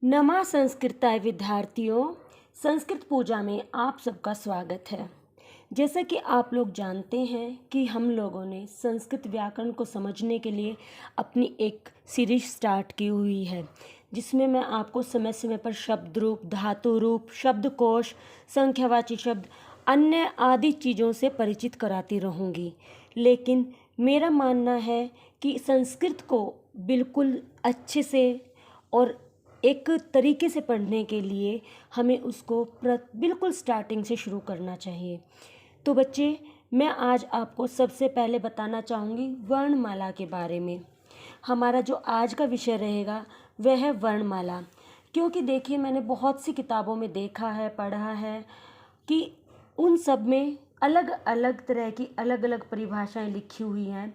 नमा संस्कृताय विद्यार्थियों, संस्कृत पूजा में आप सबका स्वागत है। जैसा कि आप लोग जानते हैं कि हम लोगों ने संस्कृत व्याकरण को समझने के लिए अपनी एक सीरीज स्टार्ट की हुई है, जिसमें मैं आपको समय समय पर शब्द रूप, धातु रूप, शब्दकोश, संख्यावाची शब्द, अन्य आदि चीज़ों से परिचित कराती रहूँगी। लेकिन मेरा मानना है कि संस्कृत को बिल्कुल अच्छे से और एक तरीके से पढ़ने के लिए हमें उसको बिल्कुल स्टार्टिंग से शुरू करना चाहिए। तो बच्चे, मैं आज आपको सबसे पहले बताना चाहूँगी वर्णमाला के बारे में। हमारा जो आज का विषय रहेगा वह है वर्णमाला। क्योंकि देखिए, मैंने बहुत सी किताबों में देखा है, पढ़ा है कि उन सब में अलग अलग तरह की अलग अलग परिभाषाएं लिखी हुई हैं,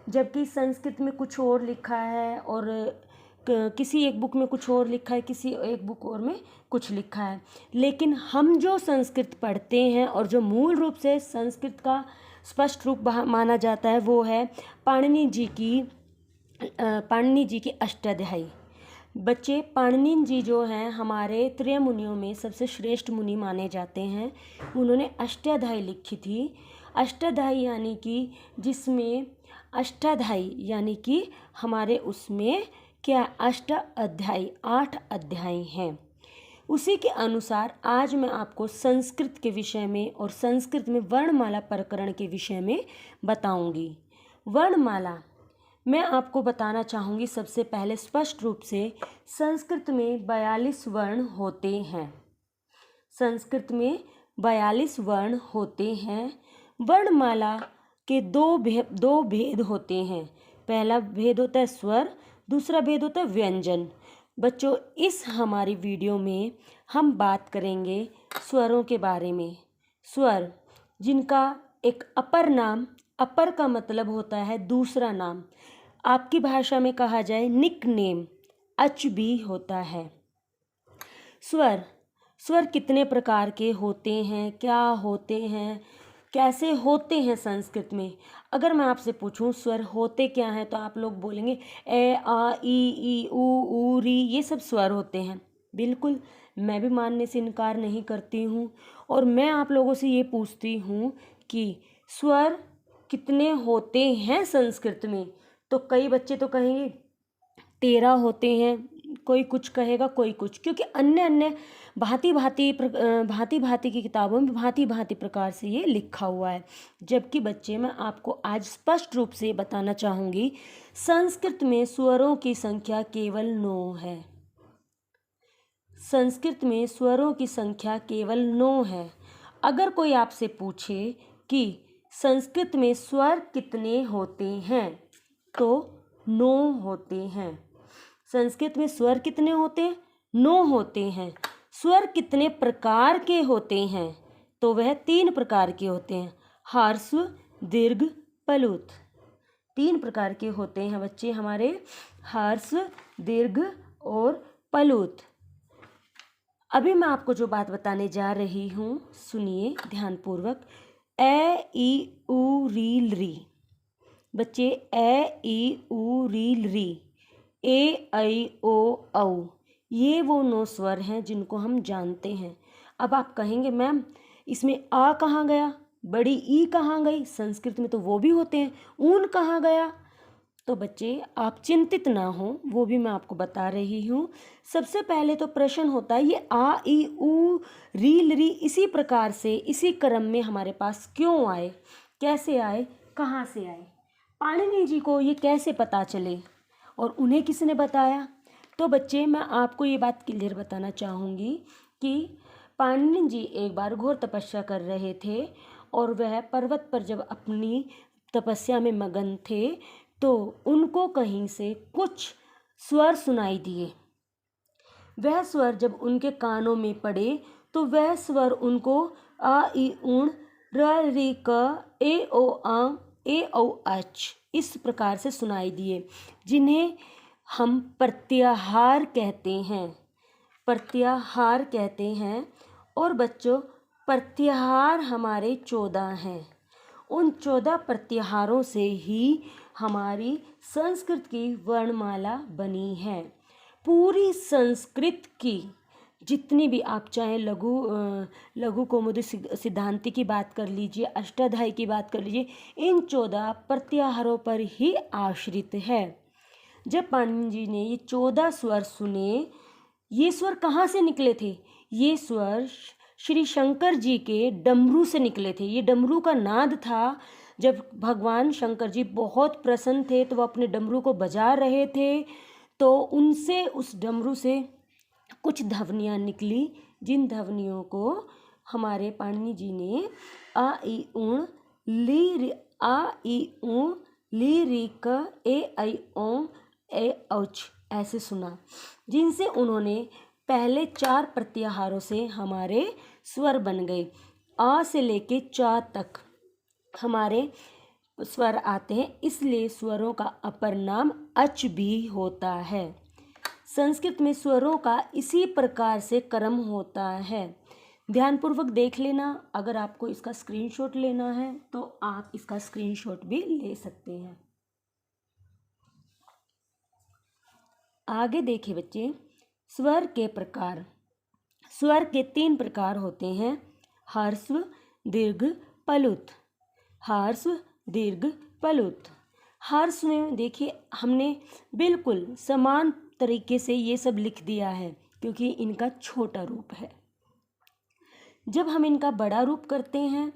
जबकि संस्कृत में कुछ और लिखा है और किसी एक बुक में कुछ और लिखा है, किसी एक बुक और में कुछ लिखा है। लेकिन हम जो संस्कृत पढ़ते हैं और जो मूल रूप से संस्कृत का स्पष्ट रूप माना जाता है वो है पाणिनि जी की अष्टाध्यायी। बच्चे, पाणिनि जी जो हैं हमारे त्रय मुनियों में सबसे श्रेष्ठ मुनि माने जाते हैं। उन्होंने अष्टाध्यायी लिखी थी। अष्टाध्यायी यानी कि जिसमें अष्टाध्यायी यानी कि हमारे उसमें क्या अष्ट अध्याय 8 अध्याय हैं। उसी के अनुसार आज मैं आपको संस्कृत के विषय में और संस्कृत में वर्णमाला प्रकरण के विषय में बताऊंगी। वर्णमाला मैं आपको बताना चाहूँगी सबसे पहले स्पष्ट रूप से, संस्कृत में 42 वर्ण होते हैं। संस्कृत में 42 वर्ण होते हैं। वर्णमाला के दो भेद होते हैं। पहला भेद होता है स्वर, दूसरा भेद होता है व्यंजन। बच्चों, इस हमारी वीडियो में हम बात करेंगे स्वरों के बारे में। स्वर जिनका एक अपर नाम, अपर का मतलब होता है दूसरा नाम, आपकी भाषा में कहा जाए निक नेम, अच भी होता है। स्वर कितने प्रकार के होते हैं, क्या होते हैं, कैसे होते हैं संस्कृत में? अगर मैं आपसे पूछूं स्वर होते क्या हैं तो आप लोग बोलेंगे ए, आ, ई, ऊ, री, ये सब स्वर होते हैं। बिल्कुल, मैं भी मानने से इनकार नहीं करती हूँ। और मैं आप लोगों से ये पूछती हूँ कि स्वर कितने होते हैं संस्कृत में? तो कई बच्चे तो कहेंगे 13 होते हैं, कोई कुछ कहेगा, कोई कुछ, क्योंकि अन्य अन्य भांति भांति की किताबों में भांति भांति प्रकार से ये लिखा हुआ है। जबकि बच्चे, मैं आपको आज स्पष्ट रूप से बताना चाहूँगी, संस्कृत में स्वरों की संख्या केवल 9 है। संस्कृत में स्वरों की संख्या केवल 9 है। अगर कोई आपसे पूछे कि संस्कृत में स्वर कितने होते हैं तो 9 होते हैं। संस्कृत में स्वर कितने होते हैं? 9 होते हैं। स्वर कितने प्रकार के होते हैं? तो वह 3 प्रकार के होते हैं, ह्रस्व, दीर्घ, प्लुत। 3 प्रकार के होते हैं बच्चे हमारे, ह्रस्व, दीर्घ और प्लुत। अभी मैं आपको जो बात बताने जा रही हूँ सुनिए ध्यानपूर्वक। ए, ई, उ, री, री। बच्चे, ए, ई, उ, री, री, ए, ऐ, ओ, औ, ये वो 9 स्वर हैं जिनको हम जानते हैं। अब आप कहेंगे मैम इसमें आ कहाँ गया, बड़ी ई कहाँ गई? संस्कृत में तो वो भी होते हैं। ऊन कहाँ गया? तो बच्चे, आप चिंतित ना हो, वो भी मैं आपको बता रही हूँ। सबसे पहले तो प्रश्न होता है ये आ, ई, उ, री, री इसी प्रकार से, इसी क्रम में हमारे पास क्यों आए, कैसे आए, कहाँ से आए? पाणिनि जी को ये कैसे पता चले और उन्हें किसने बताया? तो बच्चे, मैं आपको ये बात क्लियर बताना चाहूँगी कि पाणिनि जी एक बार घोर तपस्या कर रहे थे और वह पर्वत पर जब अपनी तपस्या में मगन थे तो उनको कहीं से कुछ स्वर सुनाई दिए। वह स्वर जब उनके कानों में पड़े तो वह स्वर उनको आ, ई, ऊण, र, री, क, ए, ओ, आ, ए, औ, अच इस प्रकार से सुनाई दिए, जिन्हें हम प्रत्याहार कहते हैं। प्रत्याहार कहते हैं। और बच्चों, प्रत्याहार हमारे 14 हैं। उन 14 प्रत्याहारों से ही हमारी संस्कृत की वर्णमाला बनी है। पूरी संस्कृत की जितनी भी आप चाहें लघु कौमुदी सिद्धांति की बात कर लीजिए, अष्टाध्यायी की बात कर लीजिए, इन 14 प्रत्याहारों पर ही आश्रित है। जब पाणिनि जी ने ये 14 स्वर सुने, ये स्वर कहाँ से निकले थे? ये स्वर श्री शंकर जी के डमरू से निकले थे। ये डमरू का नाद था। जब भगवान शंकर जी बहुत प्रसन्न थे तो वो अपने डमरू को बजा रहे थे, तो उनसे, उस डमरू से कुछ ध्वनियाँ निकली, जिन ध्वनियों को हमारे पाणिनि जी ने आ ई ऊण ली री क ए ऐ ओं ए औच ऐसे सुना, जिनसे उन्होंने पहले 4 प्रत्याहारों से हमारे स्वर बन गए। आ से लेके चा तक हमारे स्वर आते हैं, इसलिए स्वरों का अपर नाम अच भी होता है। संस्कृत में स्वरों का इसी प्रकार से क्रम होता है। ध्यानपूर्वक देख लेना। अगर आपको इसका स्क्रीनशॉट लेना है तो आप इसका स्क्रीनशॉट भी ले सकते हैं। आगे देखिए बच्चे, स्वर के प्रकार। स्वर के 3 प्रकार होते हैं, ह्रस्व, दीर्घ, प्लुत। ह्रस्व, दीर्घ, प्लुत। ह्रस्व में देखिए हमने बिल्कुल समान तरीके से ये सब लिख दिया है, क्योंकि इनका छोटा रूप है। जब हम इनका बड़ा रूप करते हैं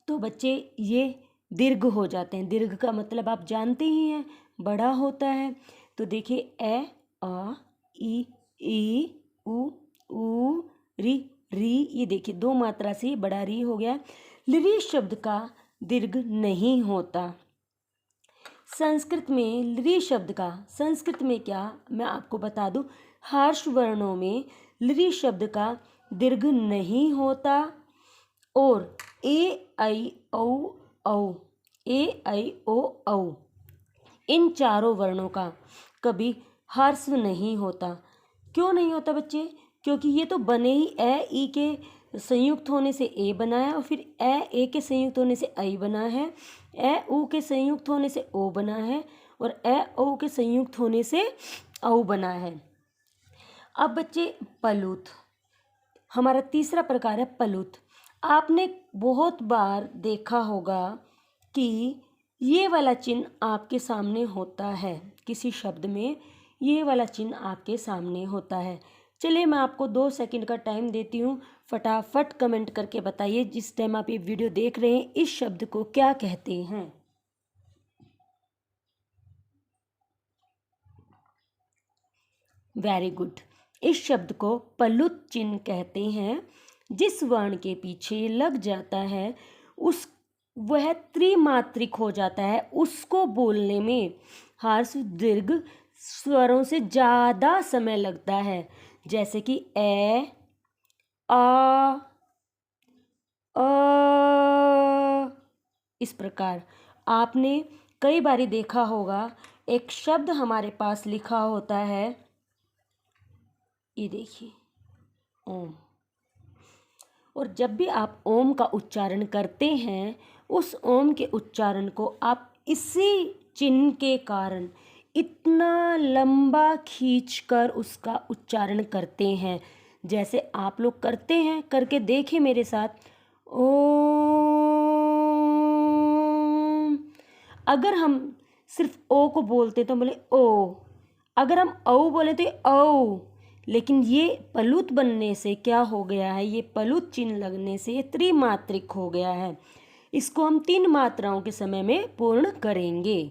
तो बच्चे ये दीर्घ हो जाते हैं। दीर्घ का मतलब आप जानते ही हैं, बड़ा होता है। तो देखिए ए, आ, ई, उ, री, ये देखिए 2 मात्रा से बड़ा री हो गया। ली शब्द का दीर्घ नहीं होता। संस्कृत में ली शब्द का, संस्कृत में क्या, मैं आपको बता दूं, हर्ष वर्णों में ली शब्द का दीर्घ नहीं होता। और ए ऐ ओ औ इन चारों वर्णों का कभी ह्रस्व नहीं होता। क्यों नहीं होता बच्चे? क्योंकि ये तो बने ही ए ई के संयुक्त होने से ए बना है, और फिर ए के संयुक्त होने से ऐ बना है, ए उ के संयुक्त होने से ओ बना है, और ए ओ के संयुक्त होने से औ बना है। अब बच्चे प्लुत, हमारा तीसरा प्रकार है प्लुत। आपने बहुत बार देखा होगा कि ये वाला चिन्ह आपके सामने होता है, किसी शब्द में ये वाला चिन्ह आपके सामने होता है। चलिए मैं आपको 2 सेकंड का टाइम देती हूँ, फटाफट कमेंट करके बताइए जिस टाइम आप ये वीडियो देख रहे हैं, इस शब्द को क्या कहते हैं। Very good. इस शब्द को प्लुत चिन्ह कहते हैं। जिस वर्ण के पीछे लग जाता है वह त्रिमात्रिक हो जाता है। उसको बोलने में ह्रस्व दीर्घ स्वरों से ज़्यादा समय लगता है, जैसे कि ए, आ, इस प्रकार। आपने कई बारी देखा होगा, एक शब्द हमारे पास लिखा होता है, ये देखिए ओम, और जब भी आप ओम का उच्चारण करते हैं, उस ओम के उच्चारण को आप इसी चिन्ह के कारण इतना लंबा खींचकर उसका उच्चारण करते हैं, जैसे आप लोग करते हैं। करके देखिए मेरे साथ, ओम। अगर हम सिर्फ ओ को बोलते तो बोले ओ, अगर हम औ बोले तो औ। लेकिन ये प्लुत बनने से क्या हो गया है, ये प्लुत चिन्ह लगने से ये त्रिमात्रिक हो गया है। इसको हम 3 मात्राओं के समय में पूर्ण करेंगे।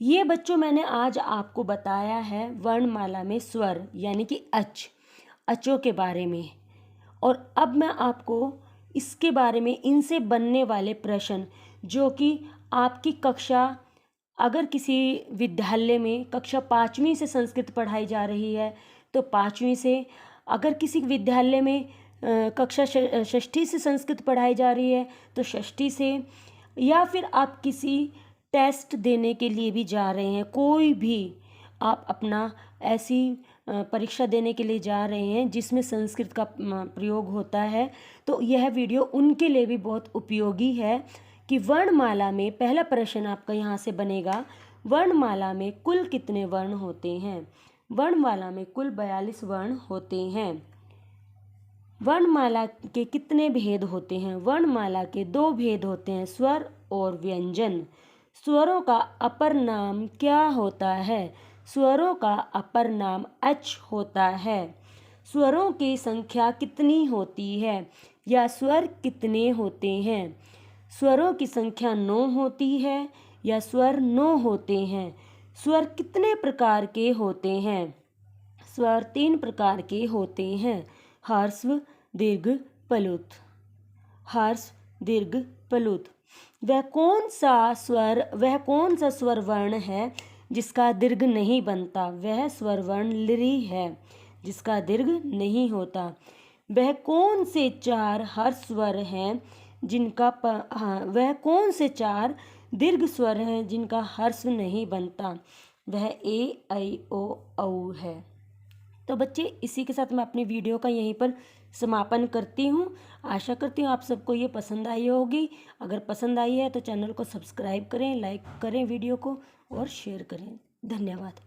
ये बच्चों मैंने आज आपको बताया है वर्णमाला में स्वर यानी कि अचों के बारे में। और अब मैं आपको इसके बारे में, इनसे बनने वाले प्रश्न, जो कि आपकी कक्षा, अगर किसी विद्यालय में कक्षा 5वीं से संस्कृत पढ़ाई जा रही है तो 5वीं से, अगर किसी विद्यालय में कक्षा 6ठी से संस्कृत पढ़ाई जा रही है तो 6ठी से, या फिर आप किसी टेस्ट देने के लिए भी जा रहे हैं, कोई भी आप अपना ऐसी परीक्षा देने के लिए जा रहे हैं जिसमें संस्कृत का प्रयोग होता है, तो यह वीडियो उनके लिए भी बहुत उपयोगी है। कि वर्णमाला में पहला प्रश्न आपका यहाँ से बनेगा, वर्णमाला में कुल कितने वर्ण होते हैं? वर्णमाला में कुल 42 वर्ण होते हैं। वर्णमाला के कितने भेद होते हैं? वर्णमाला के 2 भेद होते हैं, स्वर और व्यंजन। स्वरों का अपर नाम क्या होता है? स्वरों का अपर नाम अच होता है। स्वरों की संख्या कितनी होती है या स्वर कितने होते हैं? स्वरों की संख्या 9 होती है या स्वर 9 होते हैं। स्वर कितने प्रकार के होते हैं? स्वर 3 प्रकार के होते हैं, ह्रस्व, दीर्घ, प्लुत। ह्रस्व, दीर्घ, प्लुत। वह कौन सा स्वर वर्ण है जिसका दीर्घ नहीं बनता? वह स्वर वर्ण लृ है जिसका दीर्घ नहीं होता। वह कौन से 4 हर्ष स्वर हैं वह कौन से 4 दीर्घ स्वर हैं जिनका हर्ष नहीं बनता? वह ए, ऐ, ओ, औ है। तो बच्चे, इसी के साथ मैं अपनी वीडियो का यहीं पर समापन करती हूँ। आशा करती हूँ आप सबको ये पसंद आई होगी। अगर पसंद आई है तो चैनल को सब्सक्राइब करें, लाइक करें वीडियो को और शेयर करें। धन्यवाद।